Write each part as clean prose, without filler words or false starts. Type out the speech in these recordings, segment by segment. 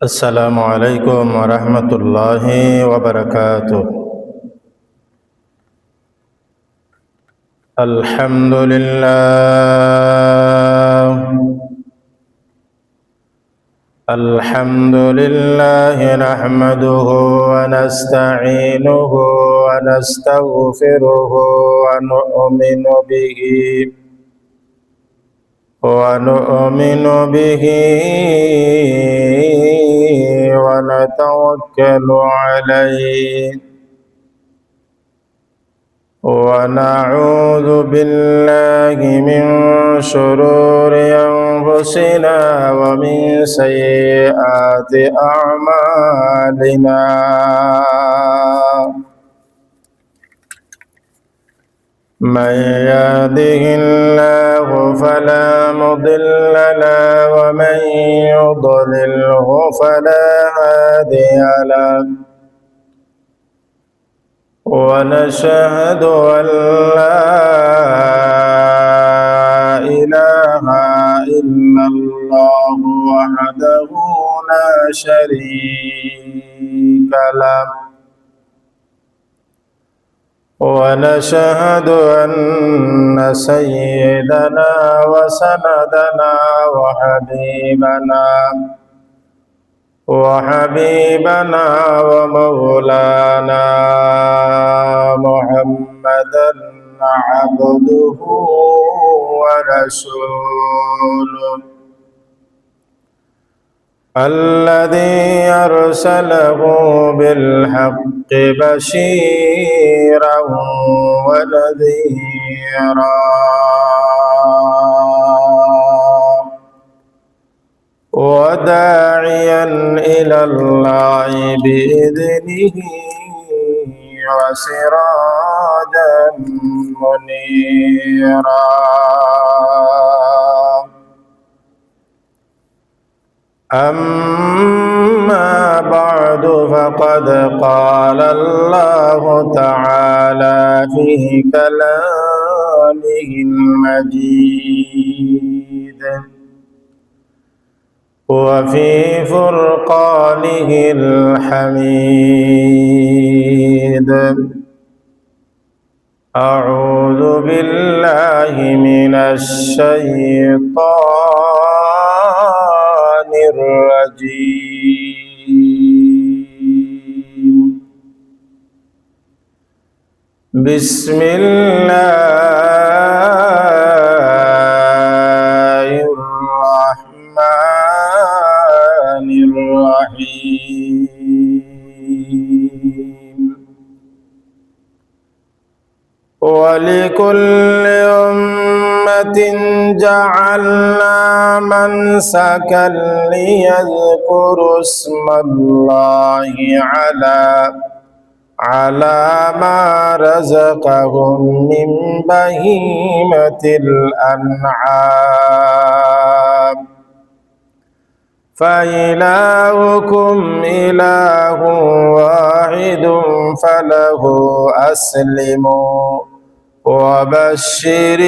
السلام عليكم ورحمة الله وبركاته. الحمد لله نحمده ونستعينه ونستغفره ونؤمن به ونتوكل عليه ونعوذ بالله من شرور أنفسنا ومن سيئات أعمالنا. من يهده الله فلا مضل له ومن يضلله فلا هادي له. ونشهد أن لا إله إلا الله وحده لا شريك له. ونشهد أن سيدنا وسندنا وحبيبنا ومولانا محمدا عبده ورسوله الذي أرسله بالحق بشيرا ونذيرا وداعيا إلى الله بإذنه وسراجا منيرا. أما بعد فقد قال الله تعالى في كلامه المجيد وفي فرقانه الحميد. أعوذ بالله من الشيطان الرجيم. بسم الله الرحمن الرحيم. ولكل أمة جعلنا منسكا ليذكروا اسم الله على ما رزقهم من بهيمة الأنعام. فإلهكم إله واحد فله أسلموا وبشر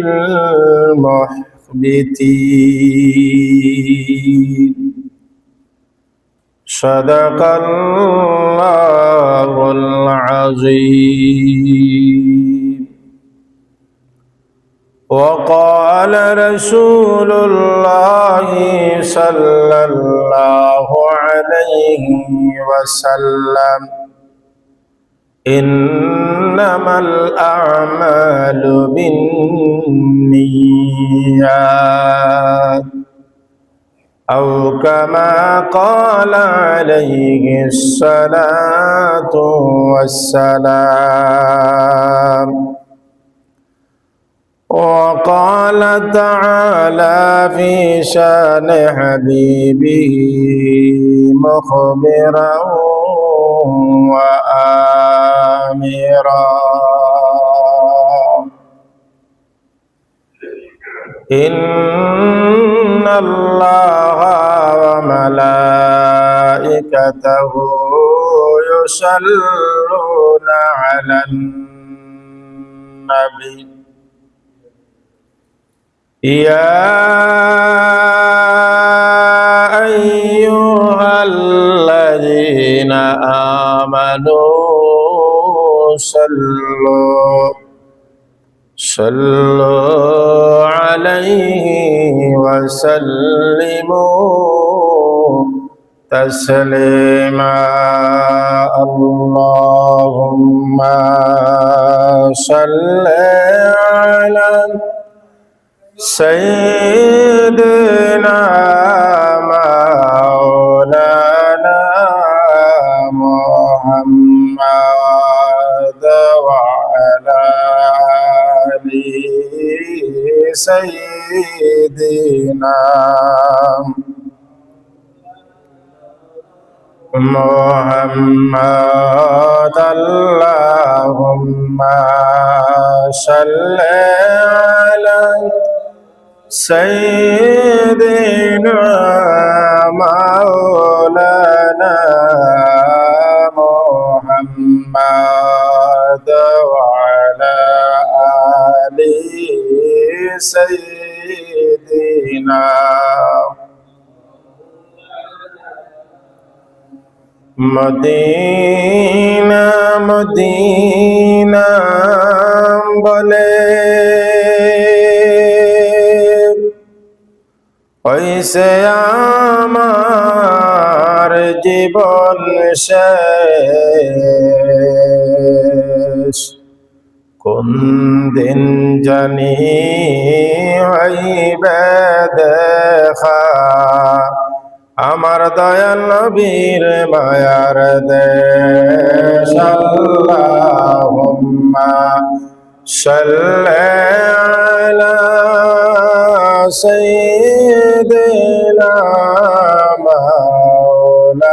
المخبتين. صدق الله العظيم. وقال رسول الله صلى الله عليه وسلم إنما الأعمال بالنيات أو كما قال عليه الصلاة والسلام. وقال تعالى في شان حبيبه مخبرا وآمرا إن الله وملائكته يصلون على النبي يا أيها الذين آمنوا صلوا عليه وسلموا تسليما اللهم صل على سيدنا مولانا محمد وعلى آل سيدنا محمد اللهم صل على سيدنا مولانا محمد وعلى آل سيدنا Medina Medina বলে হইছে আমার জীবন শেষ কোন দিন জানি হইবে দেখা আমার দয়াল নবীর মায়ার দেশ আল্লাহুম্মা সাল্লি আলা সাইয়্যিদিনা মাওলানা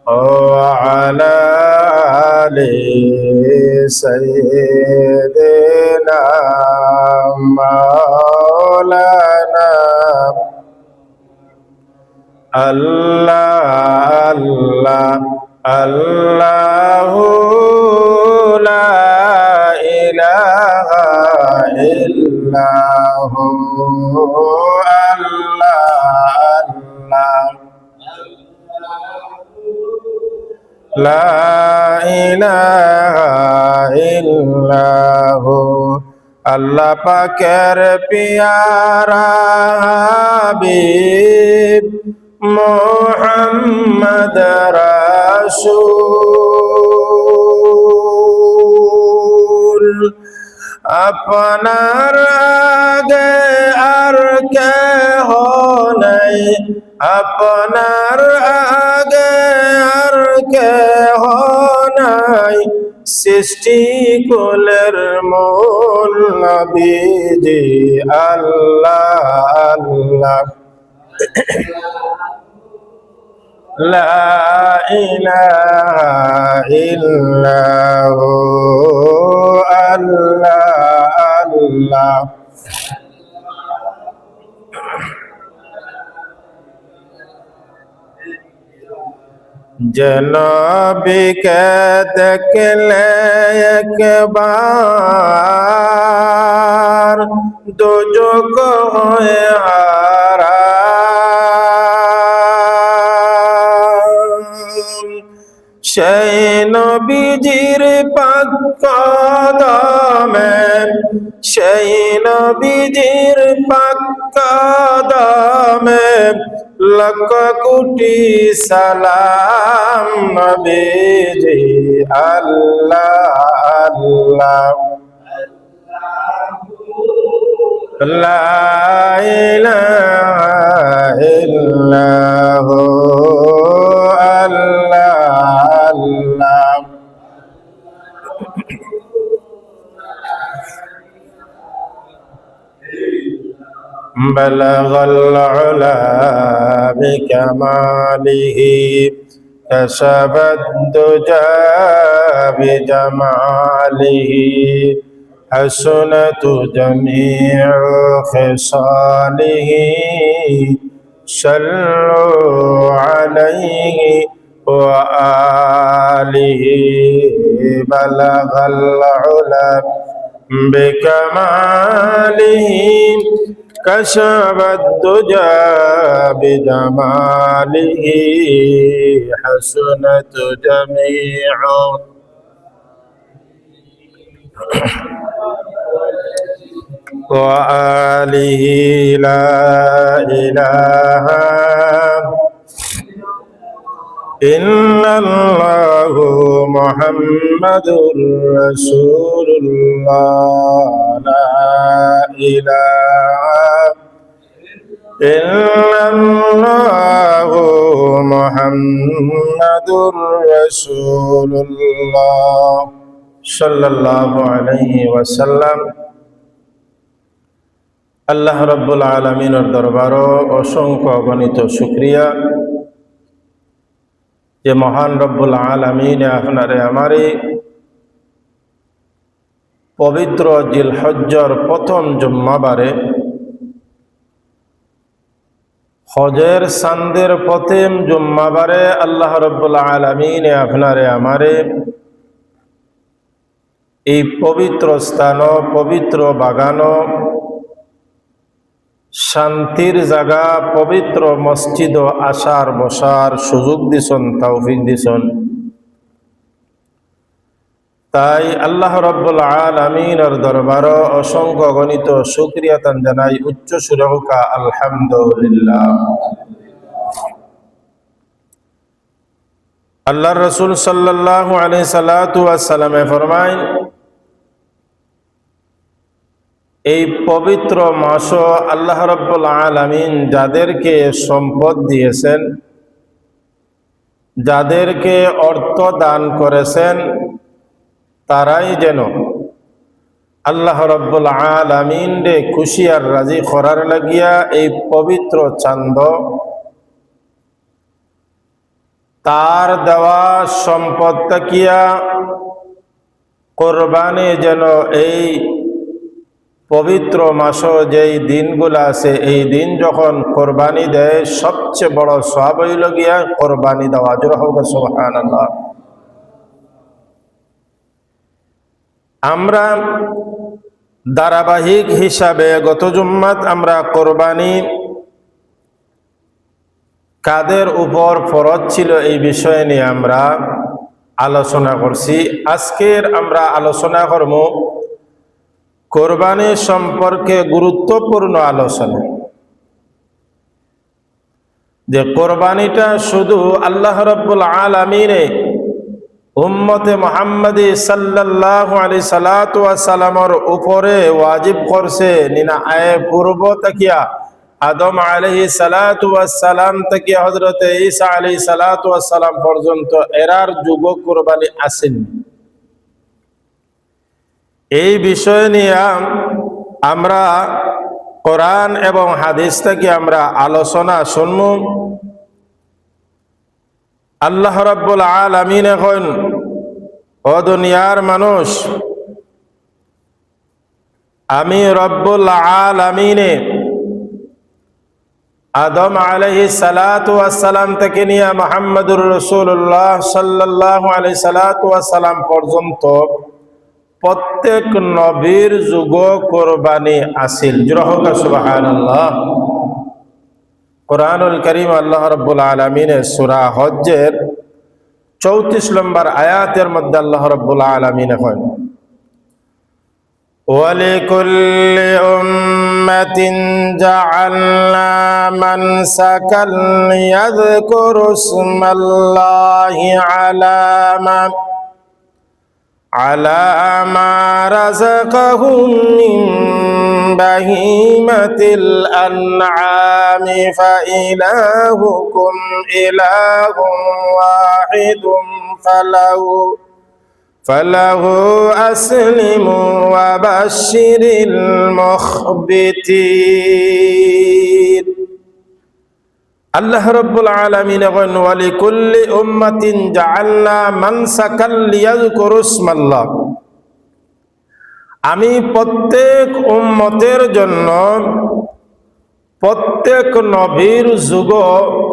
ওয়া আলা আলি সাইয়্যিদিনা মাওলানা আল্লাহ আল্লাহ আল্লাহু লা ইলাহা ইল্লাহু আল্লাহ আল্লাহ লা ইলাহা ইল্লাহু আল্লাহ পাকের পিয়ারা হাবিব মুহাম্মদ রাসূল আপনার আগে আর কেহ নাই আপনার আগে আর কেহ নাই সৃষ্টি কুলের মূল নবীজি আল্লাহ আল্লাহ লা ইলাহা ইল্লাহু আল্লাহ আল্লাহ জনাবিকে দেখলে একবার দুজক হয়ে হারাম সেই নবীজির পাক কদমে সেই নবীজির পাক কদমে লক্ষ কোটি সালাম নবীজি আল্লাহ আল্লাহ লা ইলাহা ইল্লাহু আল্লাহ আল্লাহ بلغ العلا بكماله كشف الدجى بجماله حسنت جميع خصاله صلوا عليه وآله بلغ العلا بكماله كشف الدجى بجماله حسنت جميع وآله لا إله إلا الله محمد رسول الله لا إله إلا الله محمد رسول الله صلى الله عليه وسلم। আল্লাহ রাব্বুল আলামিনের দরবারে অসংখ্য অগণিত শুকরিয়া যে মহান রব্বুল আলামিন আপনারে আমারে পবিত্র জিলহজ্জর প্রথম জুম্মাবারে হজের চাঁদের প্রথম জুম্মাবারে আল্লাহ রাব্বুল আলামিন আপনারে আমারে এই পবিত্র স্থান, পবিত্র বাগান, শান্তির জায়গা, পবিত্র মসজিদ আসার বসার সুযোগ দিছেন, তৌফিক দিছেন। তাই আল্লাহ রাব্বুল আলামিনের দরবারে অসংখ্য গণিত শুকরিয়া জানাই, উচ্চ সুরে হোকা আলহামদুলিল্লাহ। আল্লাহর রাসূল সাল্লাল্লাহু আলাইহি সাল্লাতু ওয়াস সালামে ফরমায়, এই পবিত্র মাস আল্লাহ রাব্বুল আলামিন যাদেরকে সম্পদ দিয়েছেন, যাদেরকে অর্থ দান করেছেন, তারাই যেন আল্লাহ রাব্বুল আলামিন রে খুশি আর রাজি করার লাগিয়া এই পবিত্র চাঁদ তার দেওয়া সম্পদ তাকিয়া কোরবানি যেন এই পবিত্র মাস যেই দিনগুলো আছে, এই দিন যখন কোরবানি দেয় সবচেয়ে বড় সওয়াব হইল গিয়া কোরবানি দেওয়া। জোরে হোক সুবহানাল্লাহ। আমরা ধারাবাহিক হিসাবে গত জুম্মাত আমরা কোরবানি কাদের উপর ফরজ ছিল এই বিষয় নিয়ে আমরা আলোচনা করছি। আজকের আমরা আলোচনা করব কোরবানি সম্পর্কে গুরুত্বপূর্ণ আলোচনা, যে কোরবানিটা শুধু আল্লাহ রাব্বুল আলামিনে উম্মতে মুহাম্মদী সাল্লাল্লাহু আলাইহি সাল্লাতু ওয়াস সালামের উপরে ওয়াজিব করছে নিনা আয়ে পূর্ব তাকিয়া আদম আলাইহিস সালাতু ওয়াস সালাম থেকে হযরত ঈসা আলাইহিস সালাতু ওয়াস সালাম পর্যন্ত এরার যুগ কোরবানি আসেনি। এই বিষয় নিয়ে আমরা কোরআন এবং হাদিস থেকে আমরা আলোচনা শুনব। আল্লাহ রাব্বুল আলামিন এখন ও দুনিয়ার মানুষ, আমি রব্বুল আলামিনে আদম আলাইহিস সালাতু ওয়াস সালাম থেকে নিয়ে মুহাম্মদুর রাসূলুল্লাহ সাল্লাল্লাহু আলাইহি সাল্লাতু ওয়াস সালাম পর্যন্ত প্রত্যেক নবীর যুগ কোরবানি আসিল। জোরে হোক সুবহানাল্লাহ। কুরআনুল কারীম আল্লাহ রাব্বুল আলামিনের সূরা হজ্জের 34 নম্বর আয়াতের মধ্যে আল্লাহ রাব্বুল আলামিন এখন ওয়ালিকুল্লি উম্মাতিন জাআলনা মানসাকান লিয়াযকুরু ইসমাল্লাহি আলা মা রাযাকাহুম মিন বাহিমাতিল আনআমি ফাইলাহুকুম ইলাহুম ওয়াহিদুম ফালাহু আসলিমু ওয়া বাশশিরিল মুখবিতিন। আল্লাহ রাব্বুল আলামিন বলেন, ওয়ালিকুল্লি উম্মাতিন জাআলনা মানসাকান লিয়াযকুরু ইসমাল্লাহ, আমি প্রত্যেক উম্মতের জন্য প্রত্যেক নবীর যুগ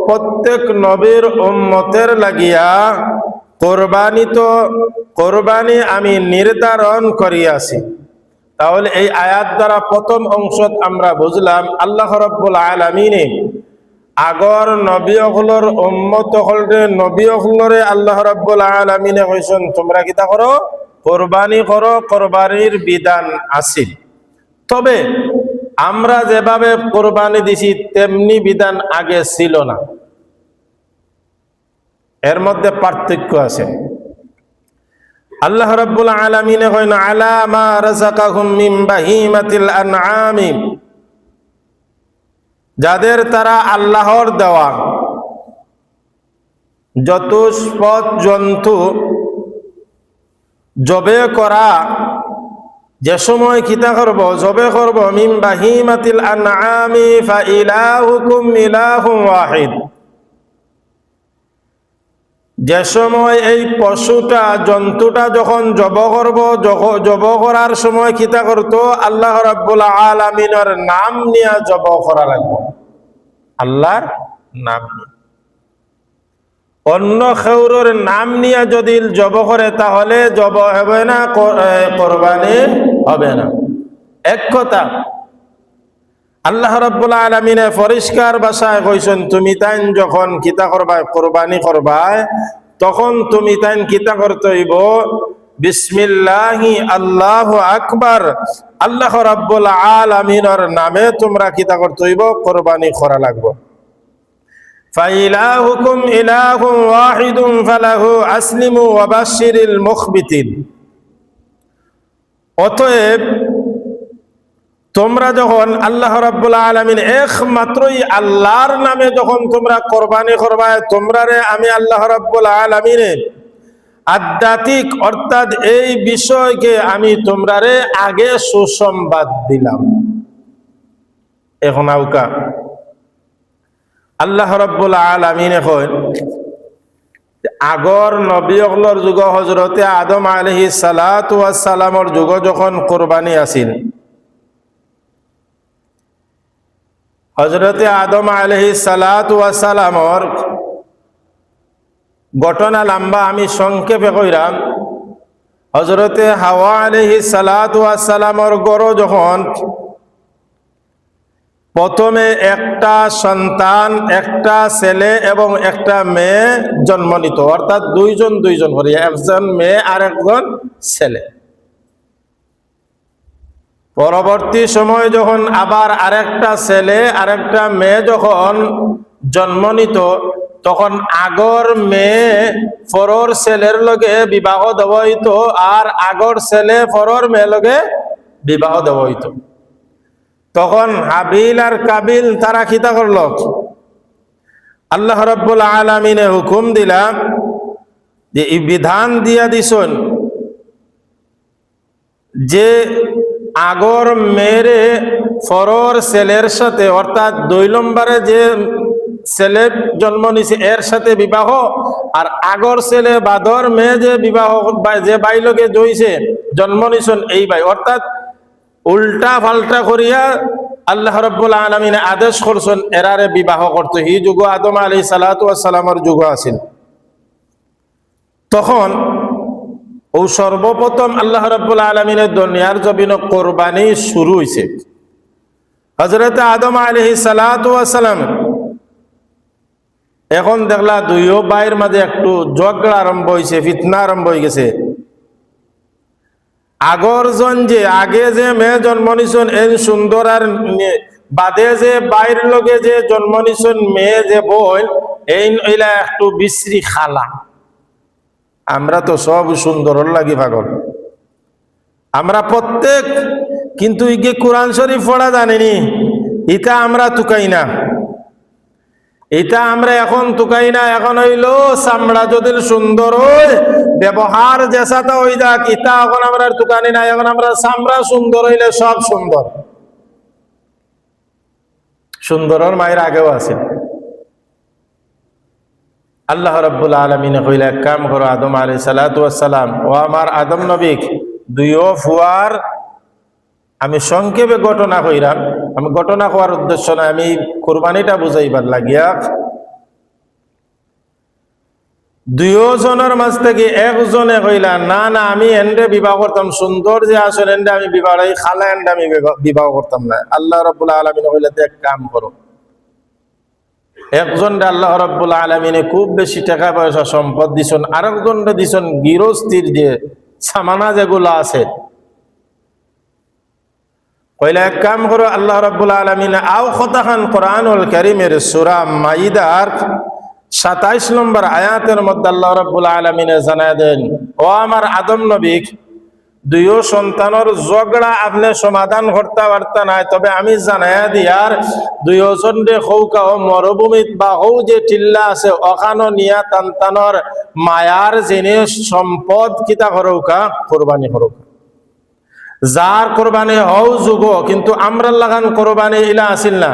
প্রত্যেক নবীর উম্মতের লাগিয়া কোরবানি আমি নির্ধারণ করিয়াছি। তাহলে এই আয়াত দ্বারা প্রথম অংশ আমরা বুঝলাম আল্লাহ রাব্বুল আলামিনে আগর নবীগুলোর উম্মত হলরে নবীগুলোরে আল্লাহ রাব্বুল আলামিনে কইছেন তোমরা কিতা করো, কোরবানি করো, কোরবানির বিধান আছে। তবে আমরা যেভাবে কোরবানি দিছি তেমনি বিধান আগে ছিল না, এর মধ্যে পার্থক্য আছে। আল্লাহ রাব্বুল আলামিনে কইন আলা মা রাযাকাহুম মিন বাহিমাতিল আনআমি, যাদের তারা আল্লাহর দেওয়া চতুষ্পদ জন্তু জবে করা, যে সময় কিতা করব জবে করব, মিন বাহিমাতিল আনআমি ফা ইলাহুকুম ইলাহুন ওয়াহিদ, যে সময় এই পশুটা জন্তুটা যখন জব করব, জব করার সময় কিতা করতো আল্লাহ রাব্বুল আলামিনের নাম নিয়ে জব করা লাগবে, আল্লাহর নাম নিয়ে। অন্য খেউরের নাম নিয়ে যদি জব করে তাহলে জব হবে না, কোরবানি হবে না। এক কথা আল্লাহ রাব্বুল আলামিনে পরিষ্কার ভাষায় কইছেন তুমি তাইন যখন কিতা করবা, কোরবানি করবা, তখন তুমি তাইন কিতা করতে হইব, বিসমিল্লাহি আল্লাহু আকবার, আল্লাহ রাব্বুল আলামিনের নামে তোমরা কিতা করতে হইব, কোরবানি করা লাগবে। ফাইলাহুকুম ইলাহুন ওয়াহিদুন ফালাহু আসলিমু ওয়া বাশশিরিল মুখবিতিন, অতএব তোমরা যখন আল্লাহ রাব্বুল আলামিন একমাত্রই আল্লাহর নামে যখন তোমরা কোরবানি করবা, তোমরারে আমি আল্লাহ রাব্বুল আলামিনে আধ্যাত্মিক অর্থাৎ এই বিষয়কে আমি তোমরারে আগে সুসংবাদ দিলাম। এখন আউকা আল্লাহ রাব্বুল আলামিনে কয় আগর নবীগুলোর যুগ হযরতে আদম আলাইহিস সালাতু ওয়াস সালামর যুগ যখন কোরবানি আছিল, হযরতে আদম আলাইহিস সালাতু ওয়াস সালামর ঘটনা লম্বা, আমি সংক্ষেপে কইরাম। হযরতে হাওয়া আলাইহিস সালাতু ওয়াস সালামর গড় যখন প্রথমে একটা সন্তান, একটা ছেলে এবং একটা মেয়ে জন্ম নিত, অর্থাৎ দুইজন করে, একজন মেয়ে আর একজন ছেলে। পরবর্তী সময় যখন আবার আরেকটা ছেলে আরেকটা মেয়ে যখন জন্ম নিত, তখন আগর মেয়ে পরর ছেলের লগে বিবাহ দেওয়া হইত, আর আগর ছেলে পরর মেয়ের লগে বিবাহ দেওয়া হইত। তখন হাবিল আর কাবিল তারা খিতা করল, আল্লাহ রাব্বুল আলামিনে হুকুম দিলাম যে এই বিধান দিয়া দিছেন যে আগর মেয়েরে পরর ছেলের সাথে, অর্থাৎ 2 নম্বরে যে ছেলে জন্ম নিছে এর সাথে বিবাহ, আর আগর ছেলে বাদর মেয়ে যে বিবাহ যে বাইলকে জইছে জন্ম নিছেন এই ভাই, অর্থাৎ উল্টা পাল্টা করিয়া আল্লাহ রাব্বুল আলামিন আদেশ করছেন এরারে বিবাহ করতে। এই যুগ আদম আলাইহিস সালাতু ওয়াস সালামের যুগ আছিল। তখন ও সর্বপ্রথম আল্লাহ রাব্বুল আলামিনের দুনিয়ার জমিন কোরবানি শুরু হইছে। হযরত আদম আলাইহিস সালাতু ওয়াস সালাম এখন দেখলা দুইও ভাইয়ের মাঝে একটু ঝগড়া আরম্ভ হইছে, ফিতনা আরম্ভ হয়ে গেছে। আগরজন যে আগে যে মেয়ে জন্ম নিছেন এই সুন্দর, আর বাদে যে বাইর লগে যে জন্ম নিছেন মেয়ে যে বই এই ওইলা একটু বিশ্রী খালা। আমরা তো সব সুন্দর লাগি পাগল, আমরা প্রত্যেক, কিন্তু ইগে কোরআন শরীফ পড়া জানিনি, এটা আমরা তুকাই না, এটা আমরা এখন তুকাই না। এখন হইল চামড়া যদি সুন্দর হয়, ব্যবহার যেসাটা হই যাক, এটা এখন আমরা তুকানি না। এখন আমরা চামড়া সুন্দর হইলে সব সুন্দর, সুন্দরের মায়ের আগেও আছে। আল্লাহ রাব্বুল আলামিন কইলা এক কাম করো, আদম আলাইহিস সালাতু ওয়াস সালাম ও আমার আদম নবী দুইও ফুয়ার, আমি সংক্ষেপে ঘটনা কইরাম, আমি ঘটনা হওয়ার উদ্দেশ্য না, আমি কুরবানিটা বুঝাইবার লাগিয়া। দুইজনের মাঝ থেকে একজনে কইলা না না আমি এন্ডে বিবাহ করতাম, সুন্দর যে আসলে এন্ডে আমি বিবাহ, এই খালা এন্ডে আমি বিবাহ করতাম না। আল্লাহ রাব্বুল আলামিন কইলা এক কাম করো, একজন আল্লাহ রাব্বুল আলামিনে খুব বেশি টাকা পয়সা সম্পদ দিছেন, আরেকজন দিছেন গৃহস্থির যে সামানা যেগুলো আছে। কইলা এক কাম করো, আল্লাহ রাব্বুল আলামিন আও খতাখান কোরআনুল কারীমের সূরা মাইদার 27 নম্বর আয়াতের মধ্যে আল্লাহ রাব্বুল আলামিন জানায় দেন, ও আমার আদম নবী, দুইও সন্তানের ঝগড়া আপনি সমাধান করতে পারতা নাই, তবে আমি জানাইয়া দিয়ার দুইজন রে হৌকা ও মরুভূমিত বা হৌ যে টিল্লা আছে ওখানো নিয়া তান্তানোর মায়ার জিনিস সম্পদ কিতা করৌকা, কোরবানি করৌকা। যার কোরবানি হও যুগ, কিন্তু আমরা লাগান কোরবানি ইলা আসিল না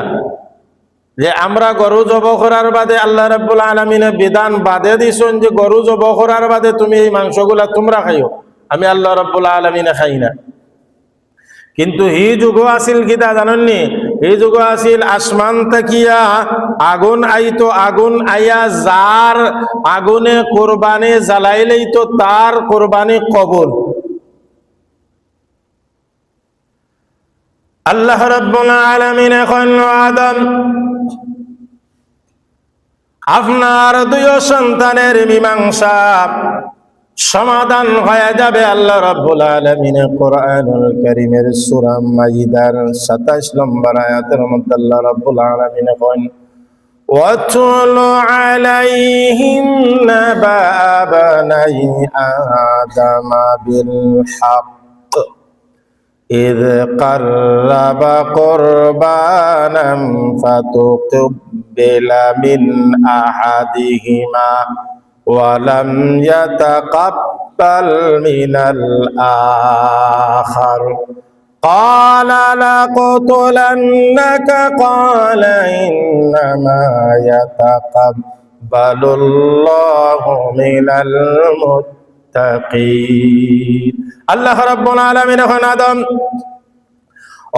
যে আমরা গরু জব করার বাদে আল্লাহ রাব্বুল আলামিনে বিধান বাদে দিছেন যে গরু জব করার বাদে তুমি এই মাংসগুলা তোমরা খাইও, আমি আল্লাহ রাব্বুল আলামিনে খাই না। কিন্তু হি যুগ আসিল কিতা জানেননি, এই যুগ আসিল আসমান তাকিয়া আগুন আইতো, আগুন আইয়া যার আগুনে কোরবানি জ্বালাইলেই তো তার কোরবানি কবুল। আল্লাহ রাব্বুল আলামিন এখন আদম আপনার দুই সন্তানের মীমাংসা সমাধান হয়ে যাবে। আল্লাহ রাব্বুল আলামিন কোরআনুল কারীমের সূরা মাইদার 27 নম্বর আয়াতের মধ্যে আল্লাহ রাব্বুল আলামিন করেন, ওয়াতুলু আলাইহিম নাবা বানাই আদামা বিল হক إذ قرب قربانا فتقبل من أحدهما ولم يتقبل من الآخر قال لأقتلنك قال إنما يتقبل الله من المتقين। আল্লাহ রাব্বুল আলামিন এখন আদম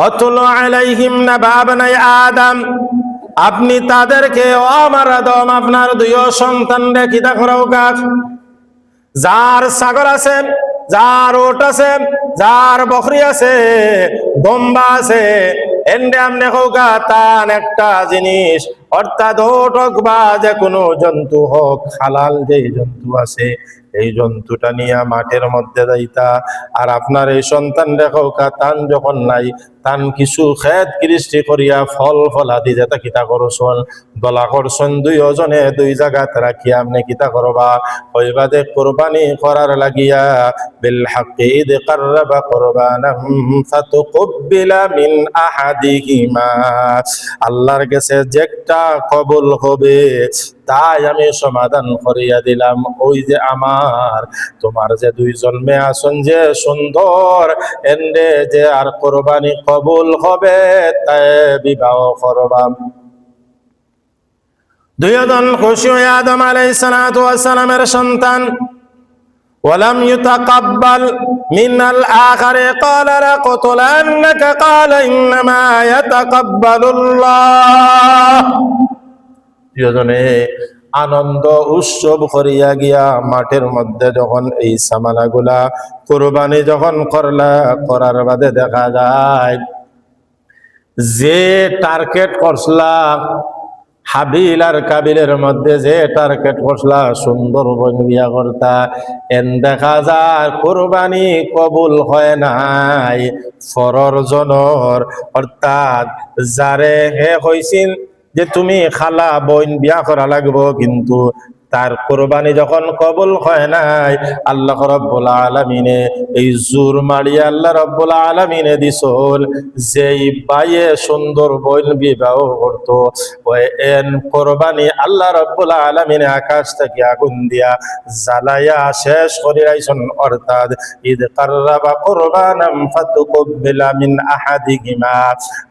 অতুলু আলাইহিম নাবা বানাই আদম, আপনি তাদেরকে ও আমার আদম আপনার দুই সন্তানরে কিতা করাও গাছ, যার ছাগল আছে, যার ওট আছে, যার বকরি আছে, দম্বা আছে, এন্ডে আমনে হোকা তান একটা জিনিস, অর্থাৎ ওট হোক বা যে কোনো জন্তু হোক, হালাল যে জন্তু আছে এই জন্তুটা নিয়ে মাঠের মধ্যে যাইতা। আর আপনার এই সন্তান দেখো তান যখন নাই, তান কিছু খেত কৃষ্টি করিয়া ফল ফলাদি যেটা কিতা করছন দলা করছন, দুইজনে দুই জায়গাত রাখিয়া আপনি কিতা করবা, হইবাদে কোরবানি করার লাগিয়া বিল হাক্কি ইদ কাররাবা কুরবানাম ফাতুকবিলা মিন আহাদিহিমা, আল্লাহর কাছে যেটা কবুল হবে তাই আমি সমাধান করিয়া দিলাম। ওই যে আমার তোমার যে দুইজন মেয়ে আছেন যে সুন্দর, এন্ডে যে আর কোরবানি কবুল হবে তাই বিবাহ করবা। দুইজন খুশি হয়ে আদম আলাইহিস সালাতু ওয়াস সালামের সন্তান ولم يتقبل من الآخر قال لأقتلنك قال إنما يتقبل الله। দুজনে আনন্দ উৎসব করিয়া গিয়া মাঠের মধ্যে যখন এই সামানাগুলা কুরবানি যখন করার বাদে দেখা যায় যে টার্গেট করছলা হাবিল আর কাবিলের মধ্যে, যে টার্গেট করছলা সুন্দর বন বিয়া করতা, এন দেখা যায় কোরবানি কবুল হয় নাই ফরর জনর, অর্থাৎ যারে হে হইছিল যে তুমি খালা বোন বিয়া করা লাগবো, কিন্তু তার কোরবানি যখন কবুল হয় নাই, আল্লাহ রাব্বুল আলামিনে এই জোর মারিয়া আল্লাহ রাব্বুল আলামিনে দিছল যেই বাইয়ে সুন্দর বোন বিবাহ করত, ওই এন কোরবানি আল্লাহ রাব্বুল আলামিনে আকাশ থেকে আগুন দিয়া জ্বালাইয়া শেষ করে আইছেন। অর্থাৎ ঈদ কাররাবা কুরবানাম ফাতুকবিলা মিন আহাদিহিমা,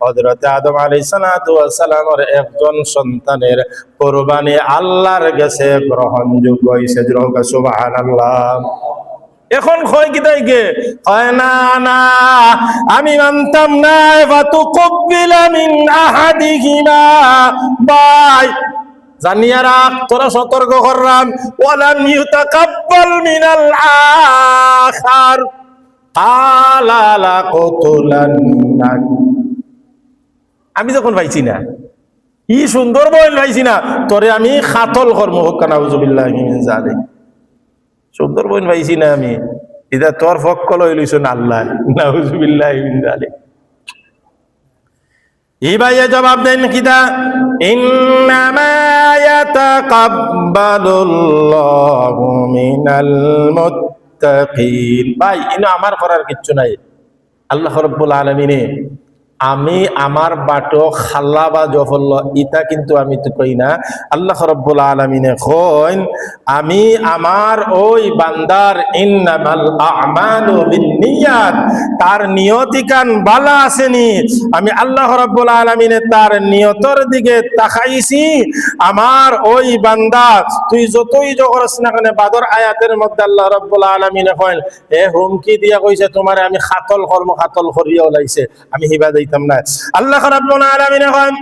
হযরত আদম আলাইহিস সালাতু ওয়াস সালামের একজন সন্তানের কোরবানি আল্লাহর কাছে গ্রহণযোগ্য হইছে। সুবহানাল্লাহ। এখন কয় কি তাইকে কয় না না আমি মানতাম না, ফাতুকবিলা মিন আহাদিহিমা, ভাই জানিয়া রাখ, তোরা সতর্ক করলাম, ওয়ালাম ইউতাকাব্বাল মিনাল আখার ক্বালা লাকতুলান্নাক। আমি যখন পাইছি না, কি সুন্দর বইল পাইছি না, তোরে আমি খাতল কর্ম হোক নাউজুবিল্লাহি মিন যালিক। সুন্দর বইন পাইছি না আমি, এটা তোর পক্ষ লই লইছ না আল্লাহ, নাউজুবিল্লাহি মিন যালিক। এই ভাইয়ে জবাব দেন কিতা, ইন্নামা ইয়াতাকাব্বালুল্লাহু মিনাল মুত্তাকিন। ভাই ইনো আমার করার কিচ্ছু নাই। আল্লাহ রাব্বুল আলামিনে আমি আমার বাটো খাল্লা বা জফল্ল ইটা কিন্তু আমি তো কই না। আল্লাহ রাব্বুল আলামিনে কইন আমি আমার ওই বান্দার ইন্নামাল আ'মালু বিন্নিয়াত, তার নিয়তি কান বালা আসেনি, আমি আল্লাহ রাব্বুল আলামিনে তার নিয়তর দিকে তাকাইছি। আমার ওই বান্দা তুই যতই জগরস না কেন, বাদর আয়াতের মধ্যে আল্লাহ রাব্বুল আলামিনে কইন এ হুমকি দিয়া কইছে তোমারে আমি খাতল কর্ম খাতল করিয়া লাইছে, আমি হিবা দিতাম না। আল্লাহ রাব্বুল আলামিন কইন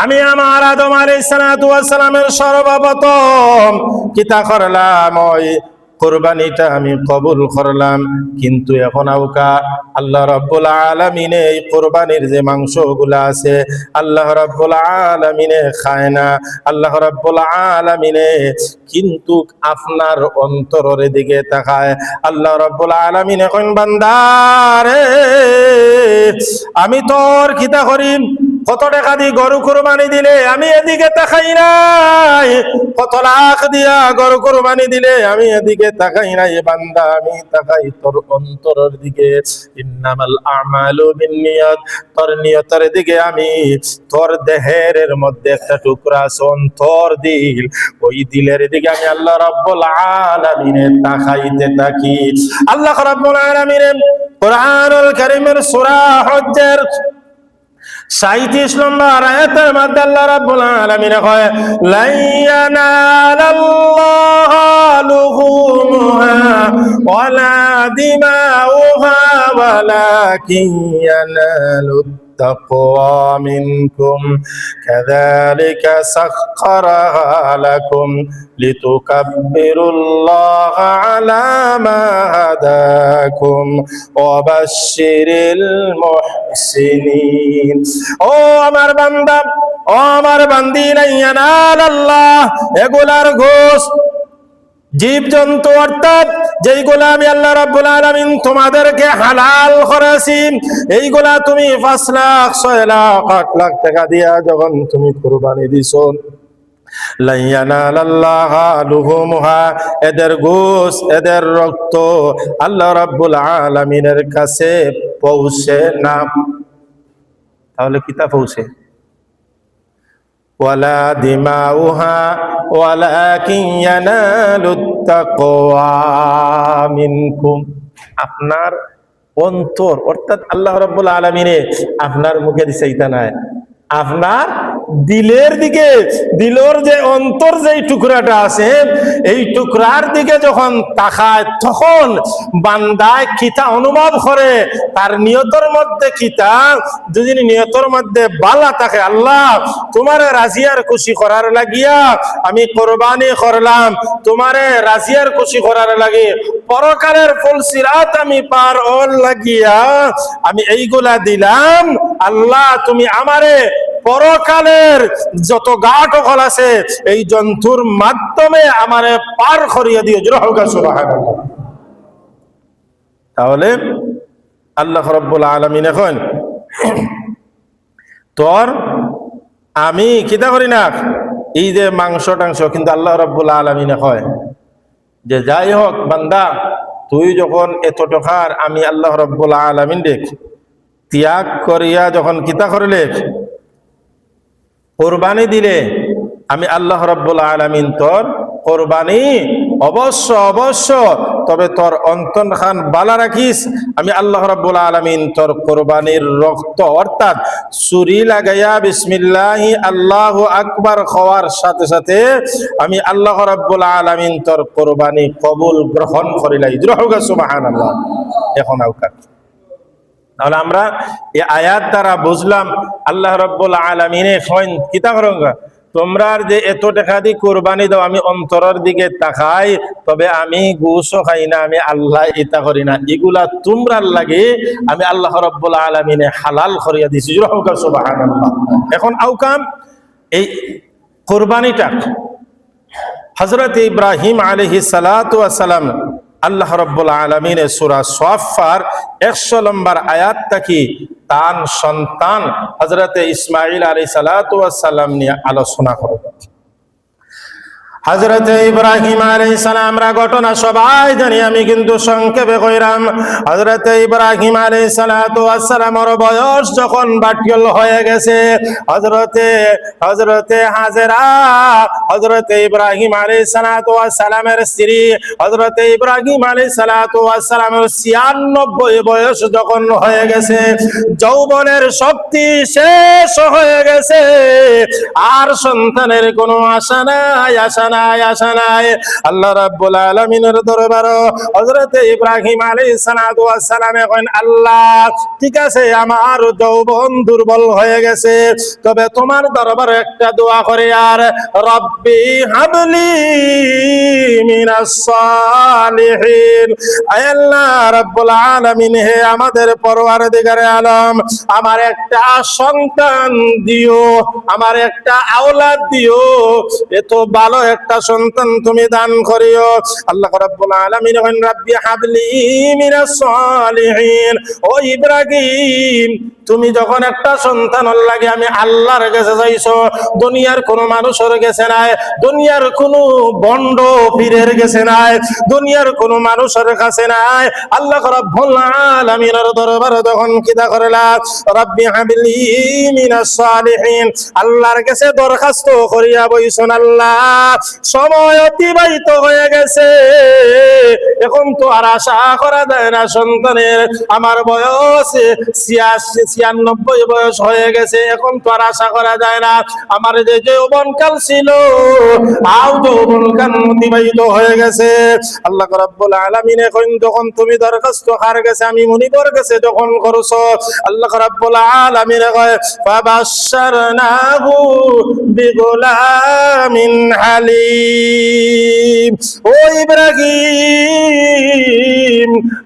আমি আমার আদম আলাইহিস সালাতু ওয়াস সালামের সর্বপ্রথম কিতা করলাম, ওই কুরবানিটা আমি কবুল করলাম। কিন্তু এখন আউকা আল্লাহ রাব্বুল আলামিনে এই কুরবানির যে মাংসগুলা আছে আল্লাহ রাব্বুল আলামিনে খায় না। আল্লাহ রাব্বুল আলামিনে কিন্তু আপনার অন্তরের দিকে তাকায়। আল্লাহ রাব্বুল আলামিনে কোন বান্দারে আমি তোর কিতা করিম, কত টাকা দিয়ে গরু কুরবানি দিলে আমি এদিকে তাকাই নাই, কত লাখ দিয়া গরু কুরবানি দিলে আমি এদিকে তাকাই নাই। বান্দা আমি তাকাই তোর অন্তরের দিকে। ইন্নামাল আমালু বিন্নিয়াত, তোর নিয়তের দিকে আমি, তোর দেহের মধ্যে একটা টুকরা আছে অন্তর দিল, ওই দিলের দিকে আমি আল্লাহ রাব্বুল আলামিনে তাকাইতে থাকি। আল্লাহ রাব্বুল আলামিন কুরআনুল কারীমের সূরা হজ্জের 37 নম্বর আয়াতের মধ্যে আল্লাহ রাব্বুল আলামিন কয় লা ইয়ানালাল্লাহু লুহুমুহা ওয়ালা দিমাউহা ওয়ালাকিন ইয়ানালুত তাকওয়া মিনকুম কাযালিকা সাখখারাহা লাকুম লিতুকাব্বিরুল্লাহা আলা মা হাদাকুম ওয়া বাশশিরিল মুহসিনিন। ও আমার বান্দা, ও আমার বান্দি, লা ইয়ানালাল্লাহ, এগুলার ঘোষ জীবজন্তু অর্থাৎ যেইগুলা আমি আল্লাহ রাব্বুল আলামিন তোমাদেরকে হালাল করেছি, এইগুলা তুমি 5 লাখ 6 লাখ 8 লাখ টাকা দিয়া যখন তুমি কুরবানি দিছো, লা ইয়ানালাল্লাহা লুহুমুহা, এদের গোশত এদের রক্ত আল্লাহ রাব্বুল আলামিনের কাছে পৌঁছে না। তাহলে কিতা পৌঁছে? ওয়ালা দিমাউহা ওয়ালাকিন ইয়ানালুত তাকওয়া মিনকুম, আপনার অন্তর অর্থাৎ আল্লাহ রাব্বুল আলামিনে আপনার মুখে দিছাইতা নাই, আপনার দিলের দিকে, দিলের যে অন্তর যেই টুকরাটা আছে এই টুকরার দিকে যখন তাকায় তখন বান্দায় কিতা অনুভব করে, তার নিয়তের মধ্যে কিতা, যদি নিয়তের মধ্যে বালা থাকে আল্লাহ তোমারে রাজিয়ার খুশি করার লাগিয়া আমি কুরবানি করলাম, তোমারে রাজিয়ার খুশি করার লাগে পরকালের ফুলসিরাত আমি পার হল লাগিয়া আমি এইগুলা দিলাম, আল্লাহ তুমি আমারে পরকালের যত ঘাটকল আছে এই জন্তুর মাধ্যমে আমারে পার করিয়ে দিও। সুবহানাল্লাহ। তাহলে আল্লাহ রাব্বুল আলামিন এখন তোর আমি কিতা করি না, এই যে মাংস টাংস, কিন্তু আল্লাহ রাব্বুল আলামিন কয় যে যাই হোক বান্দা, তুই যখন এত টাকার আমি আল্লাহ রাব্বুল আলামিন দেখ ত্যাগ করিয়া যখন কিতা করলে কুরবানি দিলে, আমি আল্লাহ রাব্বুল আলামিন তোর কুরবানি অবশ্য অবশ্য, তবে তোর অন্তর খান বালা রাখিস, আমি আল্লাহ রাব্বুল আলামিন তোর কুরবানির রক্ত অর্থাৎ ছুরি লাগাইয়া বিসমিল্লাহি আল্লাহু আকবার খাওয়ার সাথে সাথে আমি আল্লাহ রাব্বুল আলামিন তোর কুরবানি কবুল গ্রহণ করিলাই। সুবহানাল্লাহ। এখন আউকা তাহলে আমরা এই আয়াত দ্বারা বুঝলাম আল্লাহ রাব্বুল আলামিনে কিতা করঙ্গা তোমরা যে এত টাকা দিয়ে কোরবানি দাও, আমি অন্তরের দিকে তাকাই, তবে আমি ঘুষও খাই না, আমি আল্লাহ ইতা করি না, এগুলা তোমরার লাগে আমি আল্লাহ রাব্বুল আলামিনে হালাল করিয়া দিছি। সুবহানাল্লাহ। এখন আউকাম এই কোরবানিটা হযরত ইব্রাহিম আলাইহিস সালাতু ওয়াস সালাম আল্লাহ রাব্বুল আলামিনের সূরা সাফফার 100 নম্বর আয়াতটা কি তার সন্তান হযরত ইসমাঈল আলাইহিস সালাতু ওয়াস সালাম নিয়ে আলোচনা করব। হযরত ইব্রাহিম আলাইহিস সালামরা ঘটনা সবাই জানি, আমি কিন্তু সংক্ষেপে কইরাম। হযরত ইব্রাহিম আলাইহিস সালাতু ওয়াস সালামের বয়স যখন 62 হয়ে গেছে, হযরতে হাজেরা হযরত ইব্রাহিম আলাইহিস সালাতু ওয়াস সালামের স্ত্রী হযরত ইব্রাহিম আলাইহিস সালাতু ওয়াস সালামের 96 বয়স যখন হয়ে গেছে, যৌবনের শক্তি শেষ হয়ে গেছে, আর সন্তানের কোনো আশা নাই, আশা নাই। আল্লাহ রাব্বুল আলামিনের দরবারে হযরত ইব্রাহিম আলাইহিস সালাতু ওয়াস সালাম কইন, আল্লাহ ঠিক আছে আমার যৌবন দুর্বল হয়ে গেছে, তবে তোমার দরবারে একটা দোয়া করে, আর রব্বি হাবলি মিনাস সালিহিন। আয় আল্লাহ রাব্বুল আলামিন, হে আমাদের পরওয়ারদিগারে আলম, আমার একটা সন্তান দিও, আমার একটা আওলাদ দিও, এত ভালো একটা সন্তান তুমি দান করিও। আল্লাহ রাব্বুল আলামিন কইন, রব্বি হাবলি মিনাস সালিহিন। ও ইব্রাহিম, তুমি যখন একটা সন্তানের লাগে আমি আল্লাহর কাছে যাইছো, দুনিয়ার কোনো মানুষের কাছে নাই, দুনিয়ার কোনো বন্ড পীরের কাছে নাই, দুনিয়ার কোনো মানুষের কাছে নাই, আল্লাহ রাব্বুল আলামিনের দরবারে তখন কিতা করলা, রব্বি হাবলি মিনাস সালিহিন, আল্লাহর কাছে দরখাস্ত করিয়া বইছুন, আল্লাহ সময় অতিবাহিত হয়ে গেছে, এখন তো আর আশা করা যায় না সন্তানের, আমার বয়স 96 বয়স হয়ে গেছে, এখন তো আর আশা করা যায় না, আমার যে যৌবনকাল ছিল যৌবনকাল অতিবাহিত হয়ে গেছে। আল্লাহ রাব্বুল আলামিন এখন যখন তুমি দরখাস্ত কার কাছে, আমি মুনিবর কাছে যখন করছো, আল্লাহ রাব্বুল আলামিন কয়, ফাবাশশারনাহু বিগুলামিন হালিম। ও ইব্রাহিম,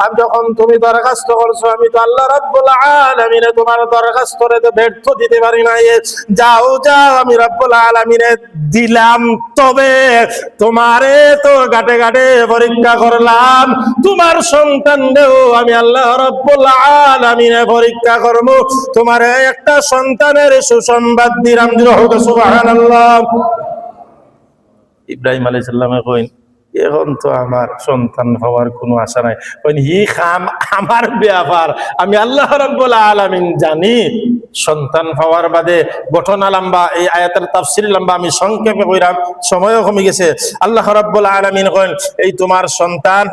আমি যখন তুমি দরখাস্ত করছো, আমি তো আল্লাহ রাব্বুল আলামিনে তোমার দরখাস্তরে তো ব্যর্থ দিতে পারি না, যাও আমি রাব্বুল আলামিনে দিলাম, তবে তোমারে তো ঘাটে ঘাটে পরীক্ষা করলাম, তোমার সন্তানদেরও আমি আল্লাহ রাব্বুল আলামিনে পরীক্ষা করব, তোমারে একটা সন্তানের সুসংবাদ দিলাম। সুবহানাল্লাহ। ইব্রাহিম আলাইহিস সালামে কইন, এখন তো আমার সন্তান হওয়ার কোনো আশা নাই, কইন হি খাম আমার ব্যাপার, আমি আল্লাহ রাব্বুল আলামিন জানি। সন্তান হওয়ার বাদে ঘটনা লম্বা, এই আয়াতের তাফসীর লম্বা, আমি সংক্ষেপে কইরাম, সময়ও কমে গেছে। আল্লাহ রাব্বুল আলামিন কইন, এই তোমার সন্তান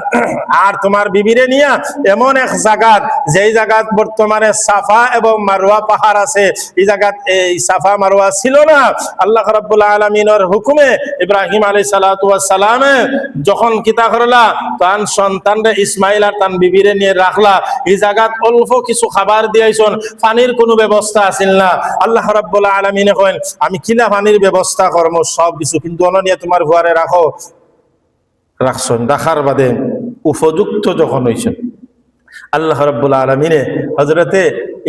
আর তোমার বিবিরে নিয়া এমন এক জায়গা, যেই জায়গাত বর্তমানে সাফা এবং মারওয়া পাহাড় আছে, এই জায়গাত এই সাফা মারওয়া ছিল না, আল্লাহ রাব্বুল আলামিনের হুকুমে ইব্রাহিম আলাইহিস সালাতু ওয়াস সালামে যখন কিতা করলা, তান সন্তানরে ইসমাইল আর তান বিবিরে নিয়ে রাখলা, এই জায়গাত অল্প কিছু খাবার দিয়াইছন, পানির কোনো ব্যবস্থা আছিল না। আল্লাহ রাব্বুল আলামিন কইন, আমি কিলা পানির ব্যবস্থা করব সব কিছু, কিন্তু অননিয়া তোমার ঘরে রাখছন, রাখার বাদে উপযুক্ত যখন হইছেন, আল্লাহ রাব্বুল আলামিনে হযরতে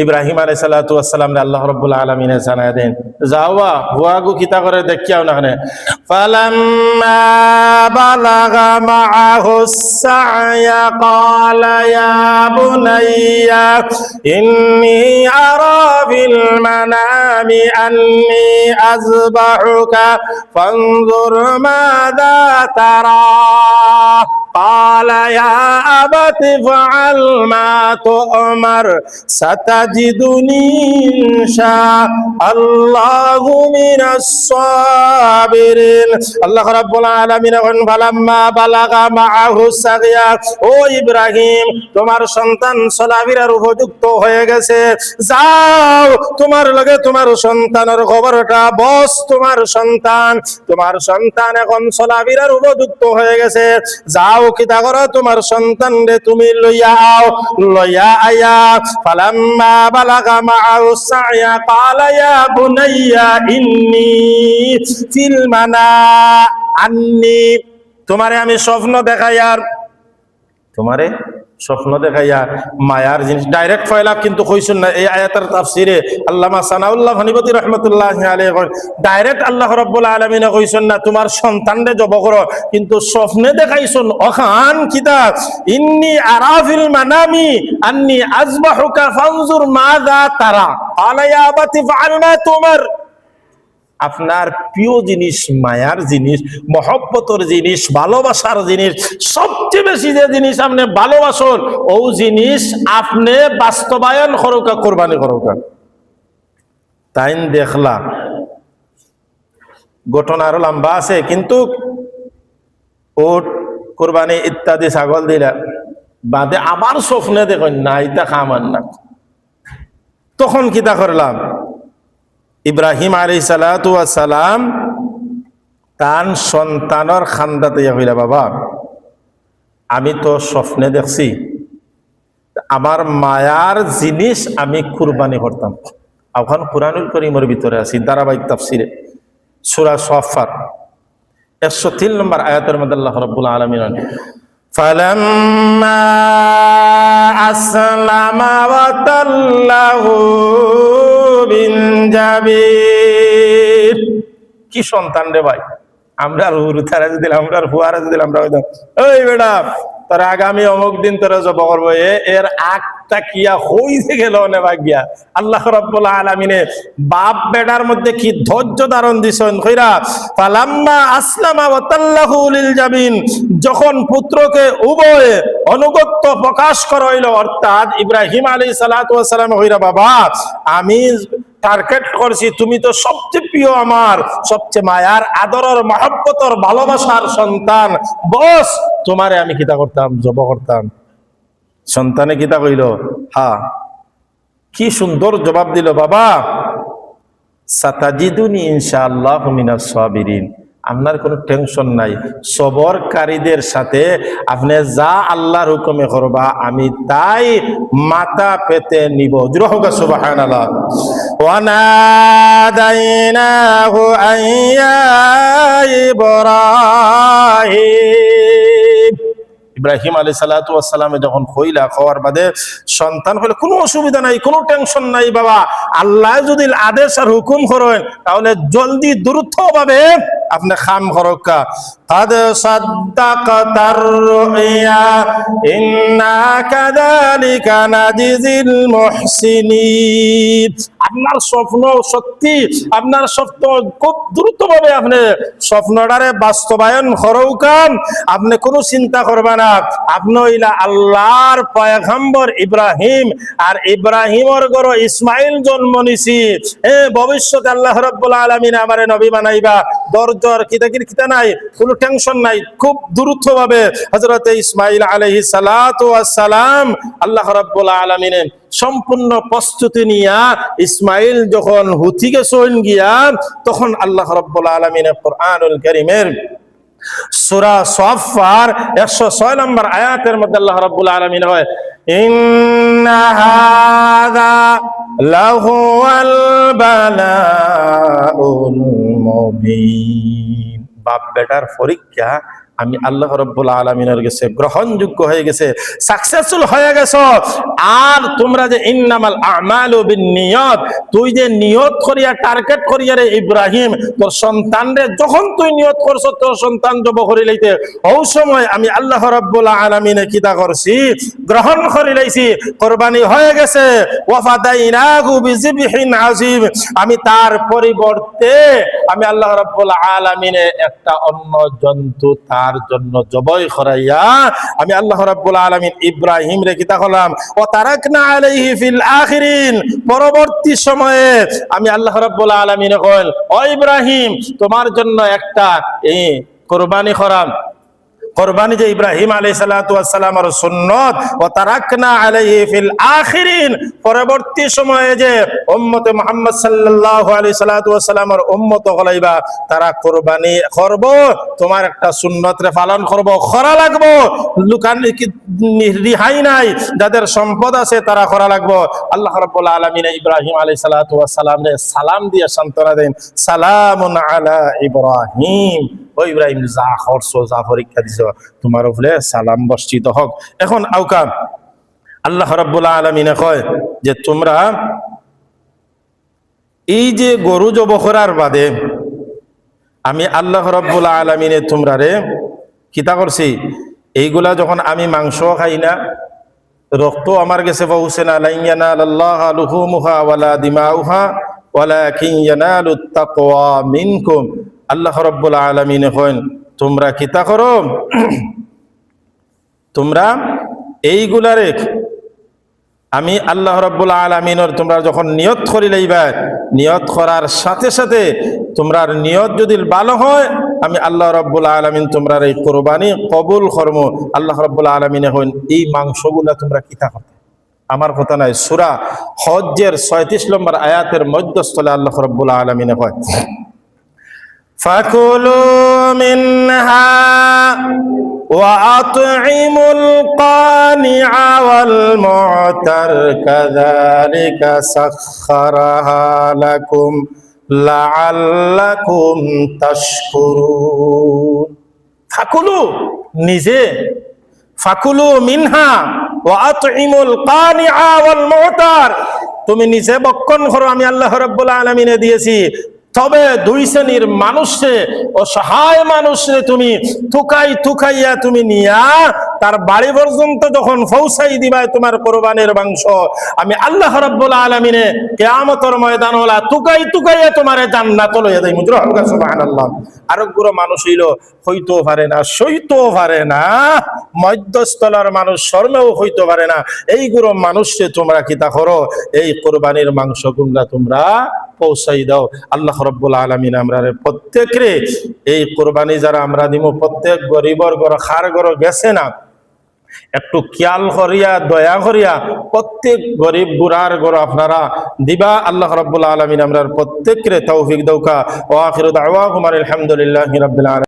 ইব্রাহিম আলাইহিস সালাতু ওয়াস সালাম আল্লাহ রাব্বুল আলামিনে জানায় দেন, যাওয়া হুয়াগু কিতা করে দেখিয়াও না। ফালাম্মা বালাগা মাআহুস সা'য়া ক্বালা ইয়া বুনাইয়া ইন্নী আরা ফিল মানামি আন্নী আযবাহুকা ফানজুর মাযা তারা। قال يا أبت افعل ما تؤمر ستجدني إن شاء الله من الصابرين। আল্লাহ রাব্বুল আলামিন ফালাম্মা বালাগা মাআহু সাগিয়া, ও ইব্রাহিম তোমার সন্তান চলাফেরার উপযুক্ত হয়ে গেছে, যাও তোমার লগে তোমার সন্তানের খবরটা বস, তোমার সন্তান এখন চলাফেরার উপযুক্ত হয়ে গেছে, যাও কিতা করো তোমার সন্তান রে তুমি লইয়া আয়া ফালাম্মা বালাগা মাআহু সায়া ক্বালা ইয়া বুনাইয়া ইন্নী ফিল মানা আন্নী তোমারে আমি স্বপ্ন দেখাই আর তোমারে স্বপ্ন দেখাইয়া মায়ার জিনিস ডাইরেক্ট ফয়লা কিন্তু কইছেন না। এই আয়াতের তাফসিরে আল্লামা সানাউল্লাহ ভানিপতি রাহমাতুল্লাহি আলাইহি ডাইরেক্ট আল্লাহ রাব্বুল আলামিন কইছেন না তোমার সন্তানরে জব করো, কিন্তু স্বপ্নে দেখাইছেন ওখান কিতাব ইন্নী আরাফিল মানামি আন্নী আযবাহুকা ফানজুর মাযা তারা ক্বালা ইয়া আবাতি ফাআল মা তুমার। আপনার প্রিয় জিনিস, মায়ার জিনিস, মহব্বতের জিনিস, ভালোবাসার জিনিস, সবচেয়ে বেশি যে জিনিস আপনি ভালোবাসেন ও জিনিস আপনি বাস্তবায়ন করোকা, কোরবানি করোকা। তাই দেখলা ঘটনা আরো লম্বা আছে, কিন্তু ওট কোরবানি ইত্যাদি ছাগল দিলা বাদে আবার স্বপ্নে দেখেন না এটা খামান না। তখন কিতা করলাম, ইব্রাহিম আলাইহিস সালাতু ওয়াস সালাম তার সন্তানের খান্দাতে কইলা বাবা আমি তো স্বপ্নে দেখছি আমার মায়ার জিনিস আমি কুরবানি করতাম। এখন কুরআনুল কারীমের ভিতরে আছে ধারাবাহিক তাফসিরে সূরা সাফফাত 103 নম্বর আয়াতের মধ্যে আল্লাহ রাব্বুল আলামিন ফালাম্মা আসলামা ওয়া তাল্লাহু বিল জাবির। কি সন্তান রে ভাই, আমরা রুহু তারা দিলাম, আমরা ফুয়ারা দিলাম, আমরা ওই বেটা তোরা আগামী অমুক দিন তোরা জব করবো, এর আগটা কিয়া হইছে গেল না ভাগিয়া। আল্লাহ রাব্বুল আলামিনে বাপ বেটার মধ্যে কি ধৈর্য ধারণ দিছেন কইরা ফালাম্মা আসলামা ওয়া তাল্লাহু লিল জাবিন, যখন পুত্রকে উভয়ে অনুগত্য প্রকাশ করা হইল, অর্থাৎ ইব্রাহিম আলাইহিস সালাতু ওয়াস সালাম কইরা বাবা আমি টার্গেট করছি তুমি তো সবচেয়ে প্রিয় আমার সবচেয়ে মায়ার আদরের মহব্বতের ভালোবাসার সন্তান, বস তোমারে আমি কিতা করতাম জব করতাম। সন্তানে কিতা কইল, হ্যাঁ কি সুন্দর জবাব দিল, বাবা সাতাজিদুনি ইনশাআল্লাহু মিনাস সাবিরিন, আপনার কোনো টেনশন নাই, সবরকারীদের সাথে আপনি যা আল্লাহর হুকুমে করবা আমি তাই মাথা পেতে নিব। জোরে হোক সুবহানাল্লাহ। ওয়া নাদাইনাহু আইয়া ইব্রাহিম, ইব্রাহিম আলাইহিস সালাতু ওয়াস সালামে যখন কইলা খাওয়ার বাদে সন্তান হলে কোনো অসুবিধা নাই, কোনো টেনশন নাই বাবা, আল্লাহ যদি আদেশ আর হুকুম করেন তাহলে জলদি দ্রুত ভাবে আপনি খাম করকা। قد صدقت الرؤيا إنا كذلك نجزي المحسنين। আপনার স্বপ্ন সত্যি, আপনার স্বপ্ন খুব দ্রুতভাবে আপনি স্বপ্নটারে বাস্তবায়ন করৌকান, আপনি কোনো চিন্তা করবে না। আপনি হইলা আল্লাহর পয়গম্বর ইব্রাহিম, আর ইব্রাহিমর ঘর ইসমাইল জন্ম নিছি, ভবিষ্যতে আল্লাহ রাব্বুল আলামিন আমারে নবী বানাইবা, দরজর কিতা নাই, কোনো টেনশন নাই, খুব দ্রুত ভাবে হযরত ইসমাইল আলাইহিস সালাতু ওয়াস সালাম আল্লাহ রাব্বুল আলামিন সম্পূর্ণ প্রস্তুতি নিয়া ইসমাইল যখন হুতি গেছেন গিয়া, তখন আল্লাহ রাব্বুল আলামিন কোরআনুল কারীমের সূরা সাফফার 106 নম্বর আয়াতের মধ্যে আল্লাহ রাব্বুল আলামিন হয় ইন্না হাযা লাহুয়াল বালাউল মুবিন। বাপ বেটার পরীক্ষা আমি আল্লাহ রাব্বুল আলামিনের কাছে গ্রহণযোগ্য হয়ে গেছে, সাকসেসফুল হয়ে গেছো। আর তোমরা যে ইন্নামাল আমালু বিন্নিয়াত, তুই যে নিয়ত করিয়া টার্গেট করিয়া রে ইব্রাহিম তোর সন্তানরে যখন তুই নিয়ত করছ তোর সন্তান জব করি লইতে, ওই সময় আমি আল্লাহ রাব্বুল আলামিনে কিতা করছি, গ্রহণ করি লইছি, কুরবানি হয়ে গেছে। ওয়াফাদাইনাহু বিযিবহিন আযীম, আমি তার পরিবর্তে আমি আল্লাহ রাব্বুল আলামিনে একটা অন্য জন্তু তার জন্য জবাই করাইয়া আমি আল্লাহ রাব্বুল আলামিন ইব্রাহিম রে কিতা করলাম, ওয়া তারাকনা আলাইহি ফিল আখিরিন, পরবর্তী সময়ে আমি আল্লাহ রাব্বুল আলামিন কইল ও ইব্রাহিম তোমার জন্য একটা কুরবানি করাম, কোরবানি যে ইব্রাহিম আলাইহিস সালাতু ওয়াস সালামের সুন্নত ও তারাকনা আলাইহি ফিল আখিরিন, পরবর্তী সময়ে যে উম্মতে মুহাম্মদ সাল্লাল্লাহু আলাইহি সালাতু ওয়াস সালামের উম্মত হলাইবা তারা কোরবানি করব, তোমার একটা সুন্নত রে পালন করব, করা লাগবো, লুকান রিহাই নাই, যাদের সম্পদ আছে তারা করা লাগবো। আল্লাহ রাব্বুল আলামিন ইব্রাহিম আলাইহিস সালাতু ওয়াস সালাম রে সালাম দিয়ে সান্তনা দেন, সালামুন আলা ইব্রাহিম, ও ইব্রাহিম যা করছো, যা পরীক্ষা দিছো, তোমার উপরে সালাম বর্ষিত হোক। এখন আউকা আল্লাহ রাব্বুল আলামিন কয় যে তোমরা এই যে গরু জবাই করার বাদে আমি আল্লাহ রাব্বুল আলামিনে তোমরা রে কিতা করছি, এইগুলা যখন আমি মাংস খাই না, রক্ত আমার কাছে পৌঁছে না, লা ইয়ানালাল্লাহু লুহুমুহা ওয়ালা দিমাউহা ওয়ালাকিন ইয়ানালুত তাকওয়া মিনকুম। আল্লাহ রাব্বুল আলামিন কইন তোমরা কিতা করো, তোমরা এইগুলারে আমি আল্লাহ রাব্বুল আলামিনের তোমরা যখন নিয়ত করি লইবা, নিয়ত করার সাথে সাথে তোমরার নিয়ত যদি ভালো হয়, আমি আল্লাহ রাব্বুল আলামিন তোমরার এই কুরবানি কবুল করব। আল্লাহ রাব্বুল আলামিন হইন এই মাংসগুলা তোমরা কিতা করতে, আমার কথা নাই, সূরা হজ্জের 36 নম্বর আয়াতের মধ্যস্থলে আল্লাহ রাব্বুল আলামিন কয় ফাকুলু মিনহা وأطعموا القانع والمعتر كذلك سخرها لكم لعلكم تشكرون। ফাকুলু নিজে, ফাকুলু মিনহা ওয়াতইমুল কানিআ ওয়াল মুতার, তুমি নিজে বক্ষণ করো, আমি আল্লাহ রাব্বুল আলামিনে দিয়েছি। তবে দুই শ্রেণীর মানুষে, অসহায় মানুষে তুমি থুকাইয়া তুমি নিয়া তার বাড়ি পর্যন্ত যখন পৌঁছাই দিবাই তোমার কোরবানির মাংস, আমি আল্লাহ রাব্বুল আলামিনে কিয়ামতের ময়দান হলা থুকাইয়া তোমারে জান্নাত লইয়া দেই। মুদ্রা হোক সুবহানাল্লাহ। আরেকগুলো মানুষ হইলো হইতেও পারে না, সইতেও পারে না, মধ্যস্থলার মানুষ শর্মেও হইতে পারে না, এইগুলো মানুষকে তোমরা কিতা করো, এই কোরবানির মাংস গুলা তোমরা পৌঁছাই দাও। আল্লাহ রাব্বুল আলামিন আমরা প্রত্যেকরে এই কোরবানি যারা আমরা দিব, প্রত্যেক গরিবর ঘর খার ঘর গেছে না, একটু খেয়াল করিয়া দয়া করিয়া প্রত্যেক গরিব বুড়ার ঘর আপনারা দিবা। আল্লাহ রাব্বুল আলামিন আমরা প্রত্যেকরে তৌফিক দৌকা। ওয়া আখিরু দাওয়াহুম আলহামদুলিল্লাহি রাব্বিল আলামিন।